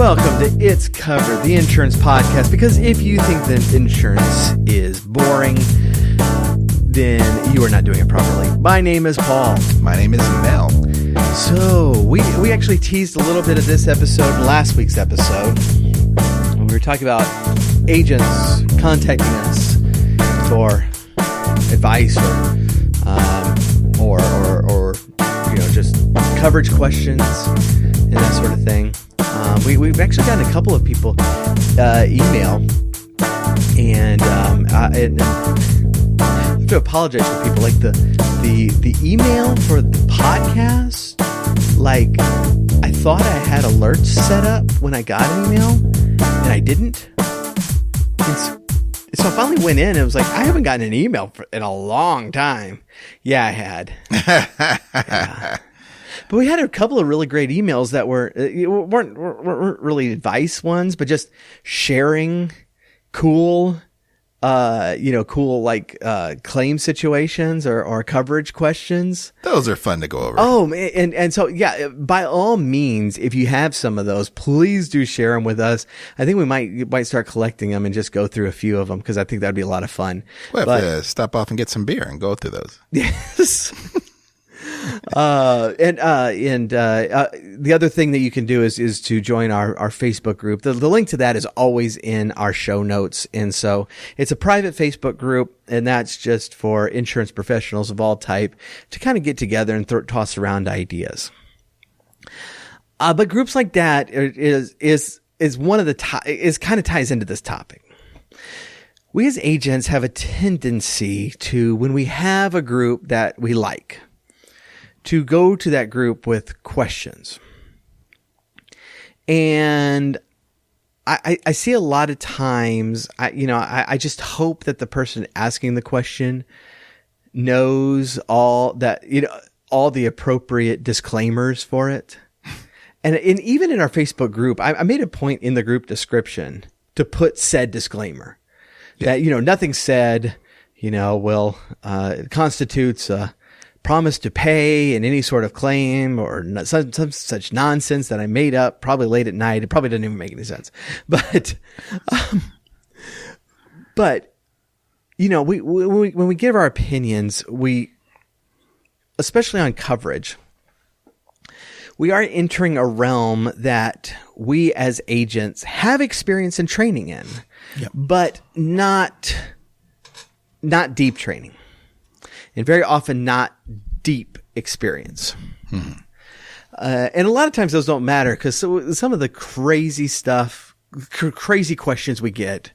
Welcome to It's Covered, the insurance podcast, because if you think that insurance is boring, then you are not doing it properly. My name is Paul. My name is Mel. So, we actually teased a little bit of this episode in last week's episode. We were talking about agents contacting us for advice or just coverage questions and that sort of thing. We've actually gotten a couple of people email, and I have to apologize to people. Like the email for the podcast, like I thought I had alerts set up when I got an email, and I didn't. So I finally went in and it was like, I haven't gotten an email in a long time. Yeah, I had. Yeah. But we had a couple of really great emails that weren't really advice ones, but just sharing cool claim situations or coverage questions. Those are fun to go over. Oh, and so, yeah, by all means, if you have some of those, please do share them with us. I think we might start collecting them and just go through a few of them, because I think that'd be a lot of fun. We'll have to stop off and get some beer and go through those. Yes. The other thing that you can do is to join our Facebook group. The link to that is always in our show notes. And so it's a private Facebook group, and that's just for insurance professionals of all type to kind of get together and toss around ideas. But groups like that is one of the is kind of ties into this topic. We as agents have a tendency to, when we have a group that we like, to go to that group with questions. And I see a lot of times, I just hope that the person asking the question knows all the appropriate disclaimers for it. And even in our Facebook group, I made a point in the group description to put said disclaimer that, nothing said, constitutes a promise to pay in any sort of claim or some such nonsense that I made up probably late at night. It probably doesn't even make any sense. But when we give our opinions, especially on coverage, we are entering a realm that we as agents have experience and training in, yep, but not deep training. And very often not deep experience. Mm-hmm. And a lot of times those don't matter, because some of the crazy stuff, crazy questions we get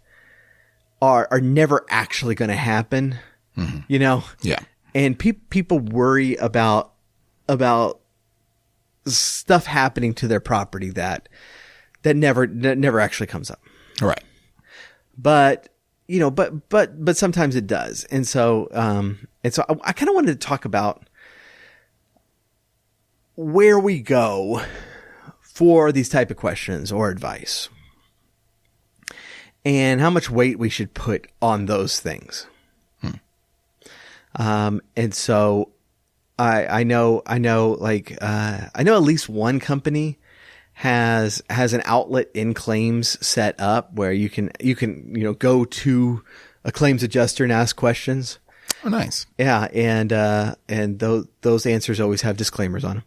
are never actually going to happen, mm-hmm. Yeah. And people worry about stuff happening to their property that never actually comes up. Right. But sometimes it does. And so I kind of wanted to talk about where we go for these type of questions or advice, and how much weight we should put on those things. And so I know at least one company has an outlet in claims set up where you can go to a claims adjuster and ask questions. Oh, nice. Yeah, and those answers always have disclaimers on them.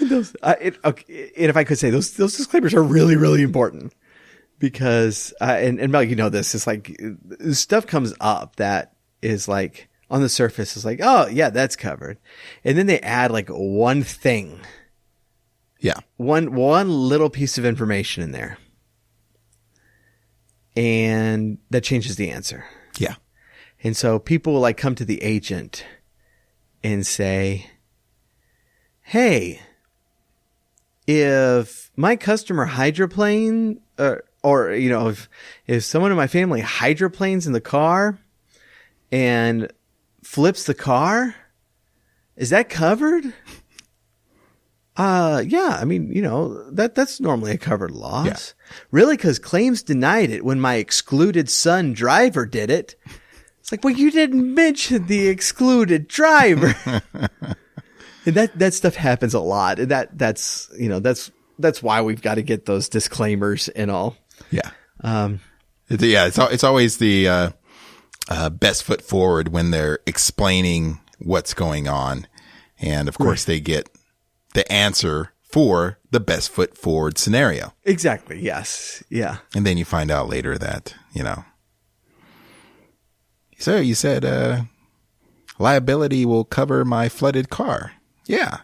And if I could say, those disclaimers are really, really important, because and Mel, this is like stuff comes up that is like, on the surface is like, oh yeah, that's covered. And then they add like one thing. Yeah. One little piece of information in there. And that changes the answer. Yeah. And so people will like come to the agent and say, hey, if my customer hydroplane, if someone in my family hydroplanes in the car and flips the car, is that covered? Yeah. I mean, that's normally a covered loss. Yeah. Really? Because claims denied it when my excluded son driver did it. It's like, well, you didn't mention the excluded driver. And that stuff happens a lot. And that's why we've got to get those disclaimers and all. Yeah. It's always the best foot forward when they're explaining what's going on. And of course they get the answer for the best foot forward scenario. Exactly. Yes. Yeah. And then you find out later that, so you said, liability will cover my flooded car. Yeah.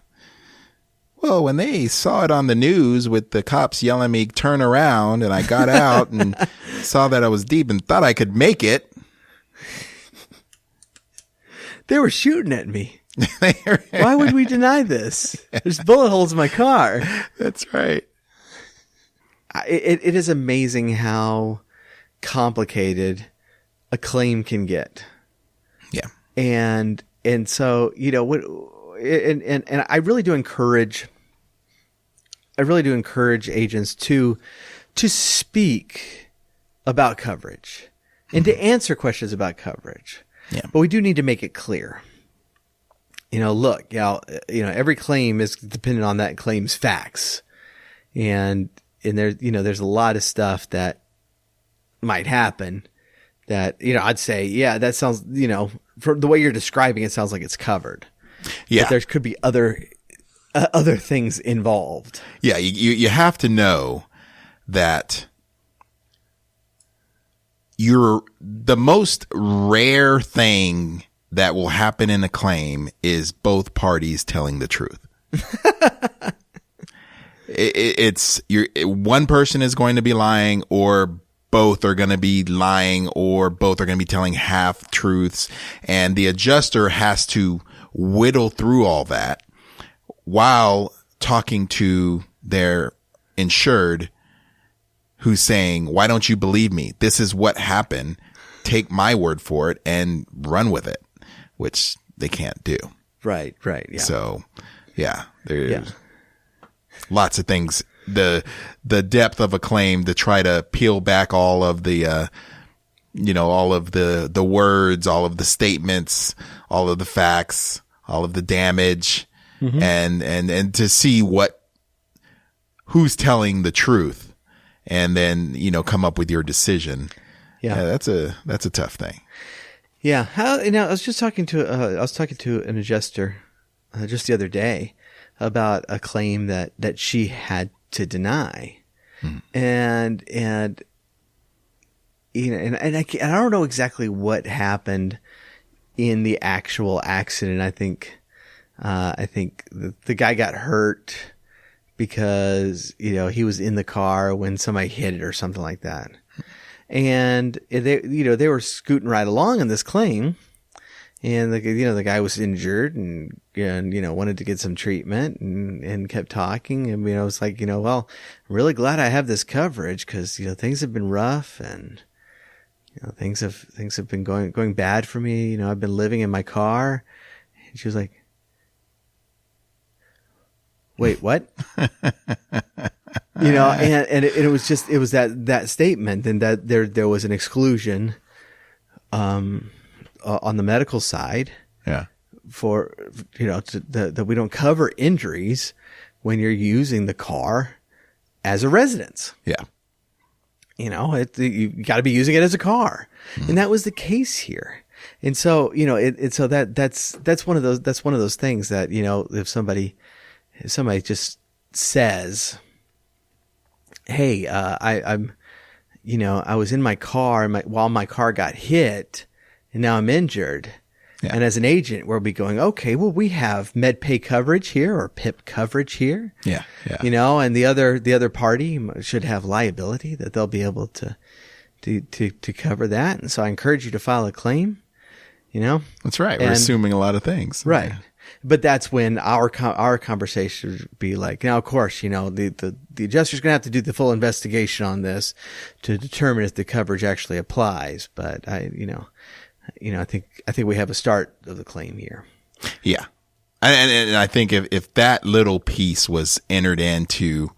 Well, when they saw it on the news with the cops yelling at me, turn around, and I got out and saw that I was deep and thought I could make it. They were shooting at me. Why would we deny this? There's bullet holes in my car. That's right. It is amazing how complicated a claim can get. Yeah. And so, and I really do encourage agents to speak about coverage and to answer questions about coverage. Yeah. But we do need to make it clear. Look, every claim is dependent on that claim's facts. And there's a lot of stuff that might happen that, I'd say, yeah, that sounds, from the way you're describing it, sounds like it's covered. Yeah. But there could be other things involved. Yeah. You have to know that the most rare thing that will happen in a claim is both parties telling the truth. One person is going to be lying, or both are going to be lying, or both are going to be telling half truths. And the adjuster has to whittle through all that while talking to their insured, who's saying, why don't you believe me? This is what happened. Take my word for it and run with it, which they can't do. Right. Yeah. So, yeah, there's lots of things. The depth of a claim to try to peel back all of the, all of the words, all of the statements, all of the facts, all of the damage, and to see who's telling the truth, and then, come up with your decision. Yeah, that's a tough thing. Yeah. I was just talking to an adjuster just the other day about a claim that she had to deny. And I don't know exactly what happened in the actual accident. I think the guy got hurt because, he was in the car when somebody hit it or something like that. And they were scooting right along in this claim, and the guy was injured and wanted to get some treatment and kept talking. And, it was like, well, I'm really glad I have this coverage because, things have been rough and, things have been going bad for me. I've been living in my car. And she was like, wait, what? And it was that statement, and that there was an exclusion, on the medical side. Yeah. For, that we don't cover injuries when you're using the car as a residence. Yeah. You got to be using it as a car. And that was the case here. And so, that's one of those things that, if somebody just says, hey, I was in my car while my car got hit and now I'm injured. Yeah. And as an agent, we'll be going, okay, well, we have MedPay coverage here or PIP coverage here. Yeah. Yeah. And the other party should have liability that they'll be able to cover that. And so I encourage you to file a claim, That's right. We're assuming a lot of things. Right. Yeah. But that's when our conversation would be like, now, of course, the adjuster's going to have to do the full investigation on this to determine if the coverage actually applies. But I think we have a start of the claim here. Yeah. And I think if that little piece was entered into,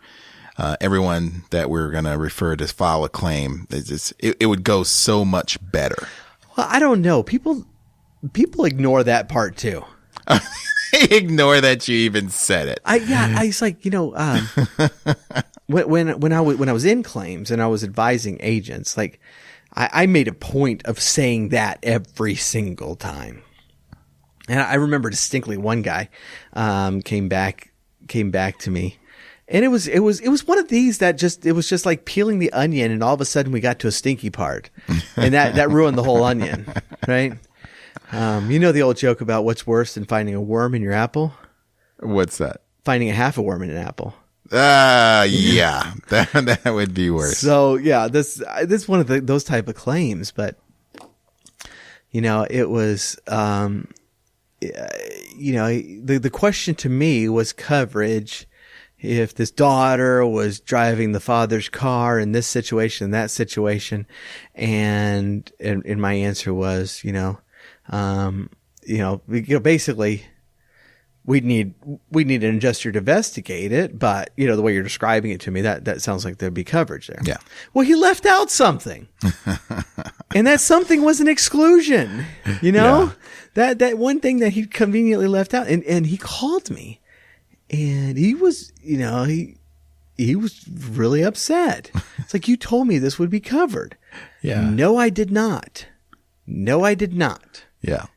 everyone that we're going to refer to file a claim, it would go so much better. Well, I don't know. People ignore that part too. ignore that you even said it. I was like, when I was in claims and I was advising agents, like I made a point of saying that every single time. And I remember distinctly one guy came back to me, and it was one of these that it was just like peeling the onion, and all of a sudden we got to a stinky part, and that ruined the whole onion, right? The old joke about what's worse than finding a worm in your apple? What's that? Finding a half a worm in an apple. Yeah, that would be worse. So yeah, this one of those type of claims, but it was, the question to me was coverage. If this daughter was driving the father's car in this situation, that situation, and my answer was, basically, we need an adjuster to investigate it, but the way you're describing it to me, that sounds like there'd be coverage there. Yeah. Well, he left out something, and that something was an exclusion. Yeah. That one thing that he conveniently left out, and he called me, and he was, he was really upset. It's like, you told me this would be covered. Yeah. No, I did not. Yeah.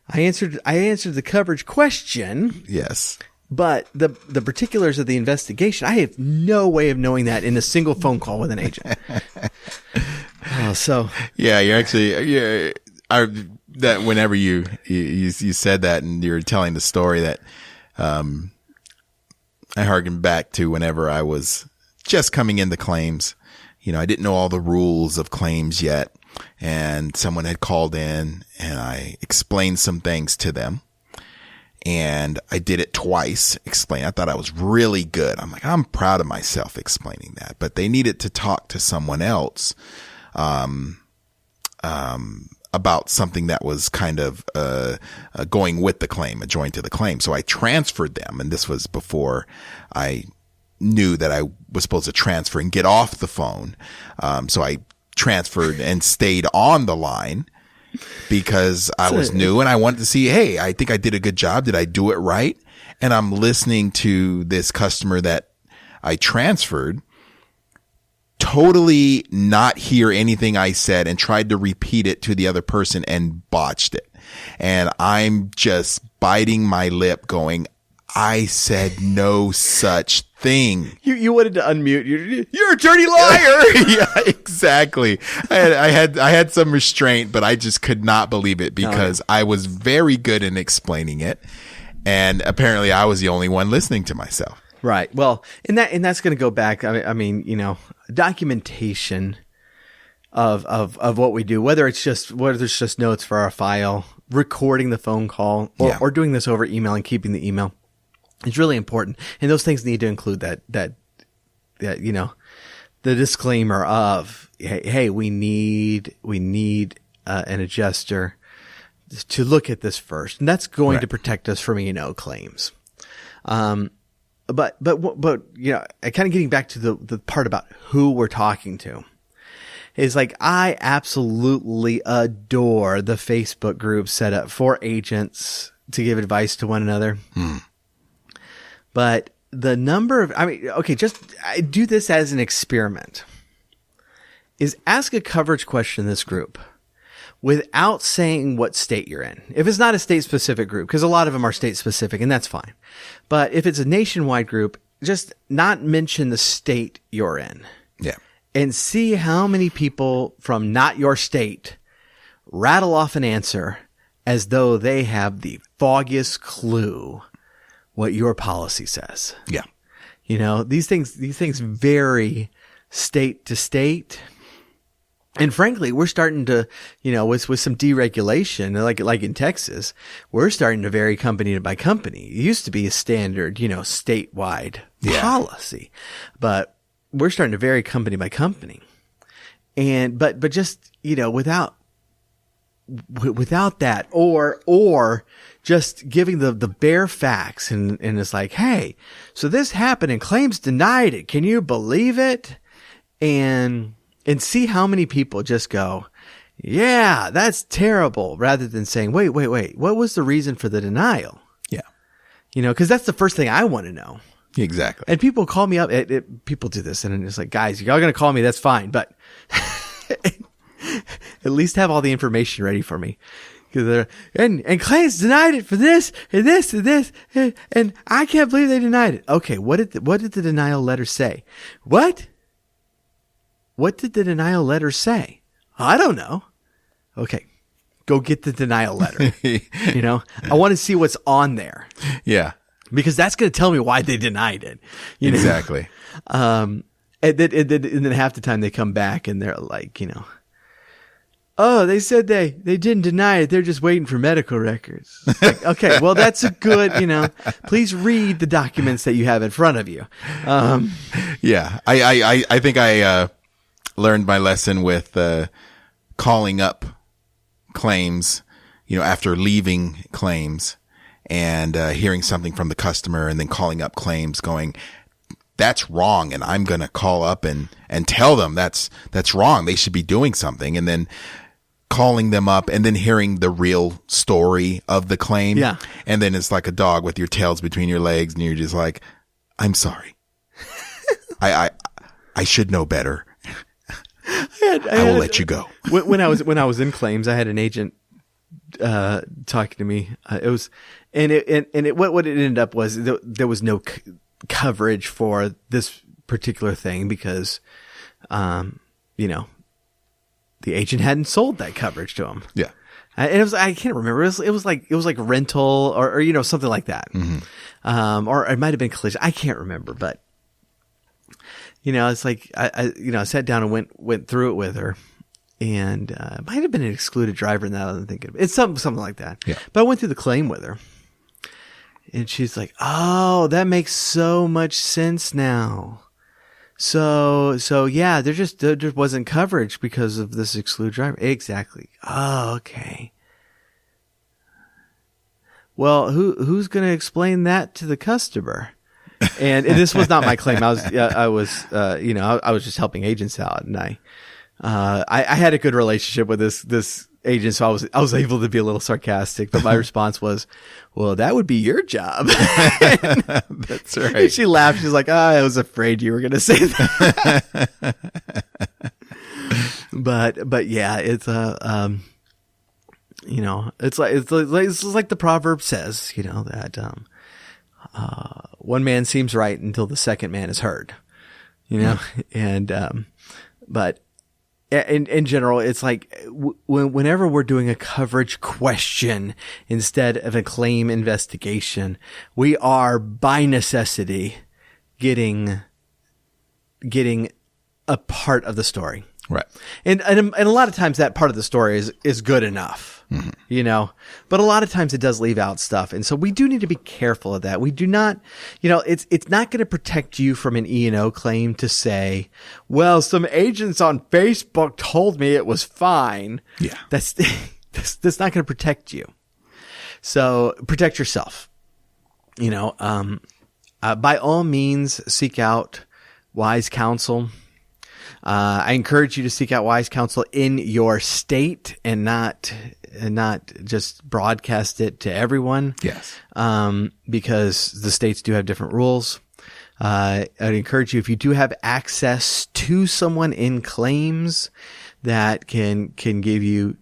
I answered the coverage question. Yes. But the particulars of the investigation, I have no way of knowing that in a single phone call with an agent. Yeah, you're actually, that whenever you said that and you were telling the story, that I harkened back to whenever I was just coming into claims. I didn't know all the rules of claims yet, and someone had called in and I explained some things to them, and I did it twice. I thought I was really good. I'm proud of myself explaining that, but they needed to talk to someone else about something that was kind of going with the claim, adjoined to the claim. So I transferred them, and this was before I knew that I was supposed to transfer and get off the phone. So I transferred and stayed on the line because I was new and I wanted to see, hey, I think I did a good job. Did I do it right? And I'm listening to this customer that I transferred totally not hear anything I said and tried to repeat it to the other person and botched it. And I'm just biting my lip going, I said no such thing. You wanted to unmute. You're a dirty liar. Yeah, exactly. I had some restraint, but I just could not believe it because I was very good in explaining it. And apparently I was the only one listening to myself. Right. Well, and that's going to go back. I mean, documentation of what we do, whether it's just notes for our file, recording the phone call, or doing this over email and keeping the email. It's really important. And those things need to include that, the disclaimer of, hey, we need an adjuster to look at this first. And that's going to protect us from, claims. But I kind of getting back to the part about who we're talking to is like, I absolutely adore the Facebook group set up for agents to give advice to one another. But the number of, I do this as an experiment, is ask a coverage question in this group without saying what state you're in. If it's not a state specific group, because a lot of them are state specific, and that's fine. But if it's a nationwide group, just not mention the state you're in. Yeah. And see how many people from not your state rattle off an answer as though they have the foggiest clue what your policy says. Yeah. These things vary state to state. And frankly, we're starting to, with some deregulation, like in Texas, we're starting to vary company by company. It used to be a standard, statewide policy, but we're starting to vary company by company. And, but just, without that, or just giving the bare facts and it's like, hey, so this happened and claims denied it. Can you believe it? And see how many people just go, yeah, that's terrible, rather than saying, wait, what was the reason for the denial? Yeah. because that's the first thing I want to know. Exactly. And people call me up. People do this, and it's like, guys, y'all going to call me. That's fine, but at least have all the information ready for me. And claims denied it for this and this and this, and I can't believe they denied it. Okay, what did the denial letter say? What did the denial letter say? I don't know. Okay, go get the denial letter. I want to see what's on there. Yeah, because that's going to tell me why they denied it. Exactly. And then half the time they come back and they're like, oh, they said they didn't deny it. They're just waiting for medical records. Like, okay, well, that's a good, please read the documents that you have in front of you. Yeah, I think I learned my lesson with calling up claims, after leaving claims and hearing something from the customer and then calling up claims going, that's wrong. And I'm going to call up and tell them that's wrong. They should be doing something. And then calling them up and then hearing the real story of the claim. Yeah. And then it's like a dog with your tails between your legs and you're just like, I'm sorry. I should know better. I will let you go. When I was in claims, I had an agent talking to me. What it ended up was there was no coverage for this particular thing because, the agent hadn't sold that coverage to him. Yeah. And it was, I can't remember. It was like rental or something like that. Mm-hmm. Or it might've been collision. I can't remember, but it's like, I sat down and went through it with her and, it might've been an excluded driver now that I'm thinking of it. It's something like that. Yeah. But I went through the claim with her and she's like, oh, that makes so much sense now. So yeah, there just wasn't coverage because of this excluded driver. Exactly. Oh, okay. Well, who's going to explain that to the customer? And this was not my claim. I was just helping agents out, and I had a good relationship with this agent, so I was able to be a little sarcastic. But my response was, "Well, that would be your job." That's right. And she laughed. She's like, "I was afraid you were going to say that." but yeah, it's it's like the proverb says, that one man seems right until the second man is heard, and but in general, it's like whenever we're doing a coverage question instead of a claim investigation, we are by necessity getting a part of the story. Right. And a lot of times that part of the story is good enough, but a lot of times it does leave out stuff. And so we do need to be careful of that. We do not, it's not going to protect you from an E&O claim to say, well, some agents on Facebook told me it was fine. Yeah. That's not going to protect you. So protect yourself, by all means, seek out wise counsel. I encourage you to seek out wise counsel in your state and not just broadcast it to everyone. Yes. Because the states do have different rules. I'd encourage you, if you do have access to someone in claims that can give you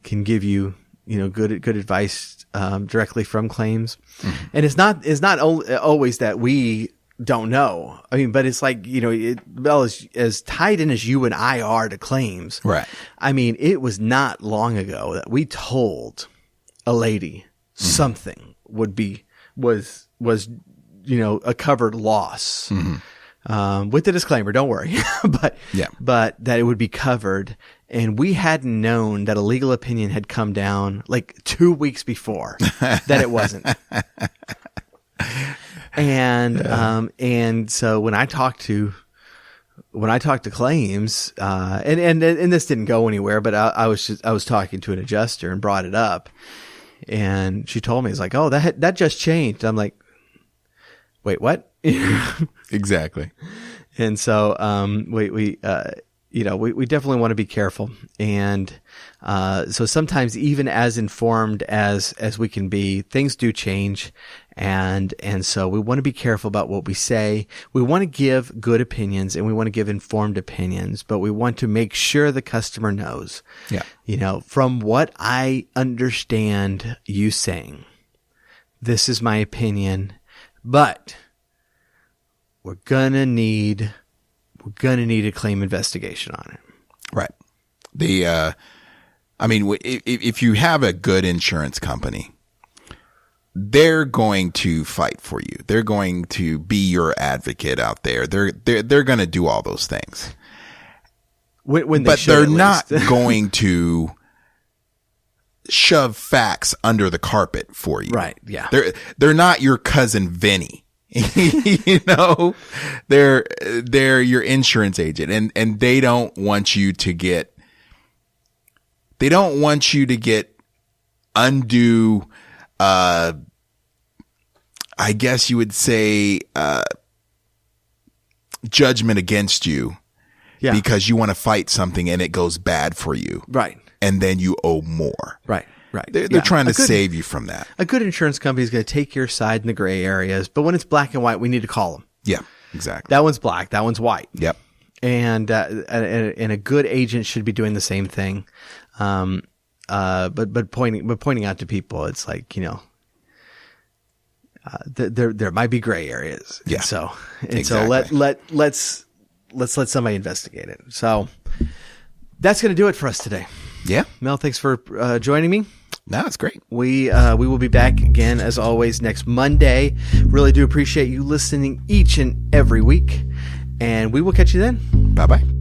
good advice, directly from claims. Mm-hmm. And it's not always that we don't know. I mean, but it's like, as tied in as you and I are to claims. Right. I mean, it was not long ago that we told a lady something was a covered loss. Mm-hmm. With the disclaimer, don't worry, but that it would be covered. And we hadn't known that a legal opinion had come down like 2 weeks before that it wasn't. And so when I talked to claims, and this didn't go anywhere, but I was talking to an adjuster and brought it up, and she told me, it's like, oh, that just changed. I'm like, wait, what? Exactly. And so, we definitely want to be careful. And, so sometimes even as informed as we can be, things do change. And so we want to be careful about what we say. We want to give good opinions and we want to give informed opinions, but we want to make sure the customer knows, from what I understand you saying, this is my opinion, but we're going to need a claim investigation on it. Right. If you have a good insurance company, they're going to fight for you. They're going to be your advocate out there. They're going to do all those things. But they're not going to shove facts under the carpet for you. Right. Yeah. They're not your cousin Vinny. They're your insurance agent, and they don't want you to get undue, I guess you would say, judgment against you, because you want to fight something and it goes bad for you, right? And then you owe more, right? They're trying to save you from that. A good insurance company is going to take your side in the gray areas, but when it's black and white, we need to call them. Yeah, exactly. That one's black. That one's white. Yep. And a good agent should be doing the same thing. But pointing out to people, it's like, there might be gray areas. Yeah. So let's let somebody investigate it. So that's going to do it for us today. Yeah. Mel, thanks for joining me. No, it's great. We will be back again, as always, next Monday. Really do appreciate you listening each and every week. And we will catch you then. Bye-bye.